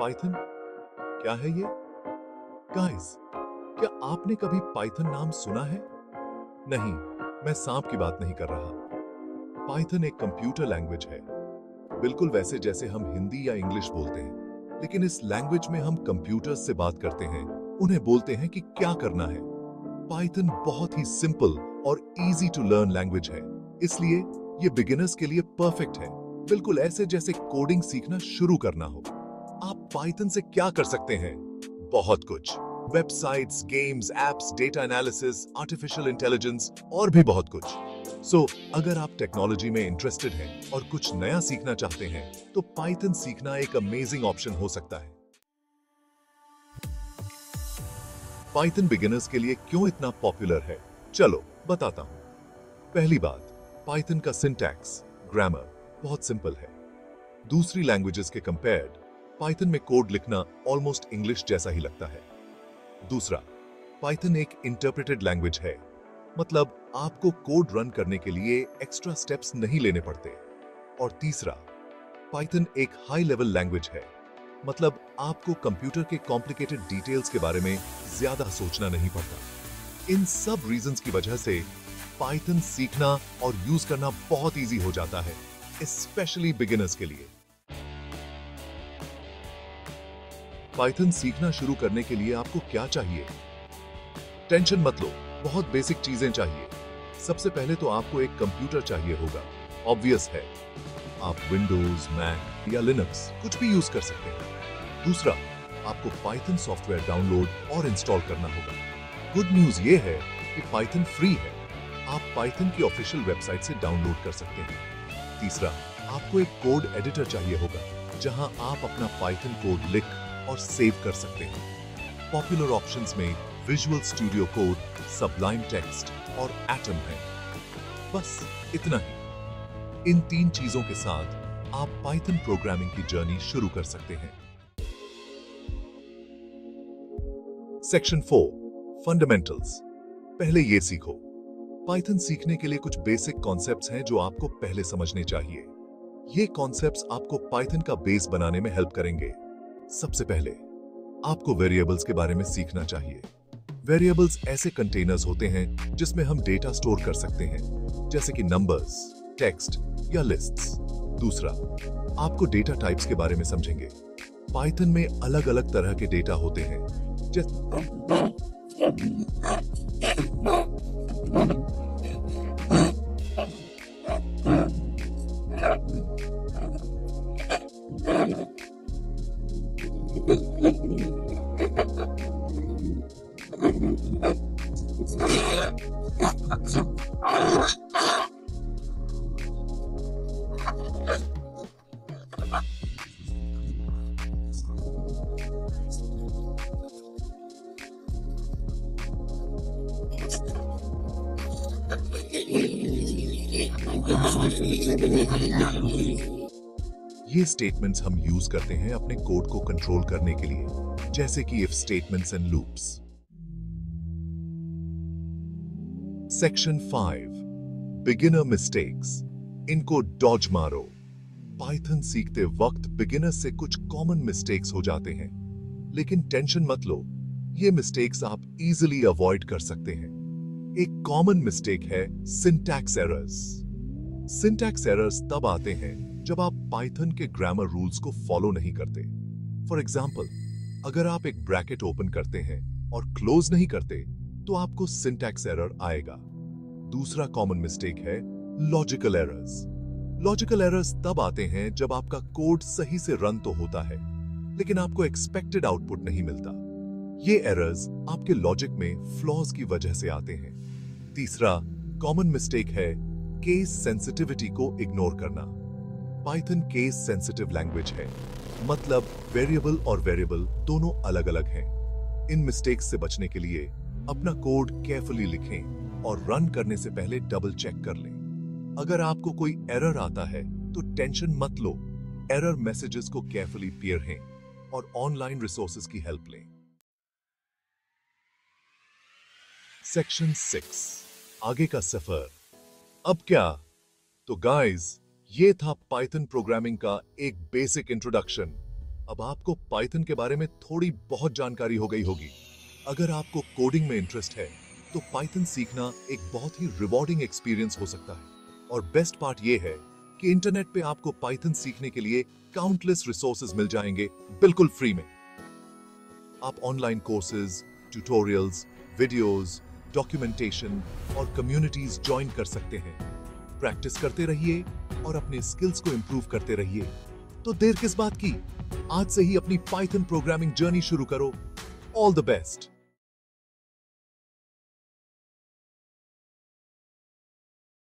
Python क्या है ये? गाइस, क्या आपने कभी पाइथन नाम सुना है? नहीं, मैं सांप की बात नहीं कर रहा। पाइथन एक कंप्यूटर लैंग्वेज है, बिल्कुल वैसे जैसे हम हिंदी या इंग्लिश बोलते हैं। लेकिन इस लैंग्वेज में हम कंप्यूटर्स से बात करते हैं, उन्हें बोलते हैं कि क्या करना है। पाइथन बहुत ही सिंपल और इजी टू लर्न लैंग्वेज है, इसलिए ये बिगिनर्स के लिए परफेक्ट है, बिल्कुल ऐसे जैसे कोडिंग सीखना शुरू करना हो। आप पाइथन से क्या कर सकते हैं? बहुत कुछ। Websites, games, apps, data analysis, artificial intelligence और भी बहुत कुछ। अगर आप टेक्नोलॉजी में इंटरेस्टेड हैं और कुछ नया सीखना चाहते हैं, तो पाइथन सीखना एक अमेजिंग ऑप्शन हो सकता है। पाइथन बिगिनर्स के लिए क्यों इतना पॉपुलर है, चलो बताता हूं। पहली बात, पाइथन का सिंटैक्स, ग्रामर बहुत सिंपल है। दूसरी लैंग्वेजेस के कंपेयर्ड पाइथन में कोड लिखना ऑलमोस्ट इंग्लिश जैसा ही लगता है। दूसरा, पाइथन एक इंटरप्रेटेड लैंग्वेज है, मतलब आपको कोड रन करने के लिए एक्स्ट्रा स्टेप्स नहीं लेने पड़ते। और तीसरा, पाइथन एक हाई लेवल लैंग्वेज है, मतलब आपको कंप्यूटर के कॉम्प्लिकेटेड डिटेल्स के बारे में ज्यादा सोचना नहीं पड़ता। इन सब रीजंस की वजह से पाइथन सीखना और यूज करना बहुत इजी हो जाता है, स्पेशली बिगिनर्स के लिए। पाइथन सीखना शुरू करने के लिए आपको क्या चाहिए? टेंशन मत लो, बहुत बेसिक चीजें चाहिए। सबसे पहले तो आपको एक कंप्यूटर चाहिए होगा, ऑब्वियस है। आप विंडोज, मैक या लिनक्स कुछ भी यूज कर सकते हैं। दूसरा, आपको पाइथन सॉफ्टवेयर डाउनलोड और इंस्टॉल करना होगा। गुड न्यूज ये है कि पाइथन फ्री है, आप पाइथन की ऑफिशियल वेबसाइट से डाउनलोड कर सकते हैं। तीसरा, आपको एक कोड एडिटर चाहिए होगा, जहां आप अपना पाइथन कोड लिख और सेव कर सकते हैं। पॉपुलर ऑप्शंस में visual studio code, Sublime text और एटम है। बस इतना ही। इन तीन चीजों के साथ आप पाइथन प्रोग्रामिंग की जर्नी शुरू कर सकते हैं। Section 4, fundamentals. पहले ये सीखो। पाइथन सीखने के लिए कुछ बेसिक कॉन्सेप्ट्स हैं जो आपको पहले समझने चाहिए। ये कॉन्सेप्ट्स आपको पाइथन का बेस बनाने में हेल्प करेंगे। सबसे पहले आपको वेरिएबल्स के बारे में सीखना चाहिए। वेरिएबल्स ऐसे कंटेनर्स होते हैं जिसमें हम डेटा स्टोर कर सकते हैं, जैसे कि नंबर्स, टेक्स्ट या लिस्ट्स। दूसरा, आपको डेटा टाइप्स के बारे में समझेंगे। पाइथन में अलग अलग तरह के डेटा होते हैं, ये स्टेटमेंट्स हम यूज करते हैं अपने कोड को कंट्रोल करने के लिए, जैसे कि if statements and loops. Section 5, beginner mistakes. इनको डॉज मारो। पाइथन सीखते वक्त बिगिनर से कुछ कॉमन मिस्टेक्स हो जाते हैं, लेकिन टेंशन मत लो, ये मिस्टेक्स आप इजीली अवॉइड कर सकते हैं। एक कॉमन मिस्टेक है सिंटैक्स एरर्स। सिंटैक्स एरर्स तब आते हैं जब आप पाइथन के ग्रामर रूल्स को फॉलो नहीं करते। फॉर एग्जाम्पल, अगर आप एक ब्रैकेट ओपन करते हैं और क्लोज नहीं करते, तो आपको सिंटैक्स एरर आएगा। दूसरा कॉमन मिस्टेक है लॉजिकल एरर्स। लॉजिकल एरर्स तब आते हैं जब आपका कोड सही से रन तो होता है, लेकिन आपको एक्सपेक्टेड आउटपुट नहीं मिलता। ये एरर्स आपके लॉजिक में फ्लॉज की वजह से आते हैं। तीसरा कॉमन मिस्टेक है केस सेंसिटिविटी को इग्नोर करना। पाइथन केस सेंसिटिव लैंग्वेज है, मतलब वेरिएबल और वेरिएबल दोनों अलग अलग हैं। इन मिस्टेक्स से बचने के लिए अपना कोड केयरफुली लिखें और रन करने से पहले डबल चेक कर लें। अगर आपको कोई एरर आता है तो टेंशन मत लो, एरर मैसेजेस को केयरफुली पढ़ें और ऑनलाइन रिसोर्सेज की हेल्प लें। सेक्शन 6, आगे का सफर। अब क्या? तो गाइस, ये था पाइथन प्रोग्रामिंग का एक बेसिक इंट्रोडक्शन। अब आपको पाइथन के बारे में थोड़ी बहुत जानकारी हो गई होगी। अगर आपको कोडिंग में इंटरेस्ट है तो पाइथन सीखना एक बहुत ही रिवॉर्डिंग एक्सपीरियंस हो सकता है। और बेस्ट पार्ट ये है कि इंटरनेट पे आपको पाइथन सीखने के लिए काउंटलेस रिसोर्सेज मिल जाएंगे बिल्कुल फ्री में। आप online courses, tutorials, videos, documentation और कम्युनिटीज ज्वाइन कर सकते हैं। प्रैक्टिस करते रहिए और अपने स्किल्स को इंप्रूव करते रहिए। तो देर किस बात की, आज से ही अपनी पाइथन प्रोग्रामिंग जर्नी शुरू करो। All the best.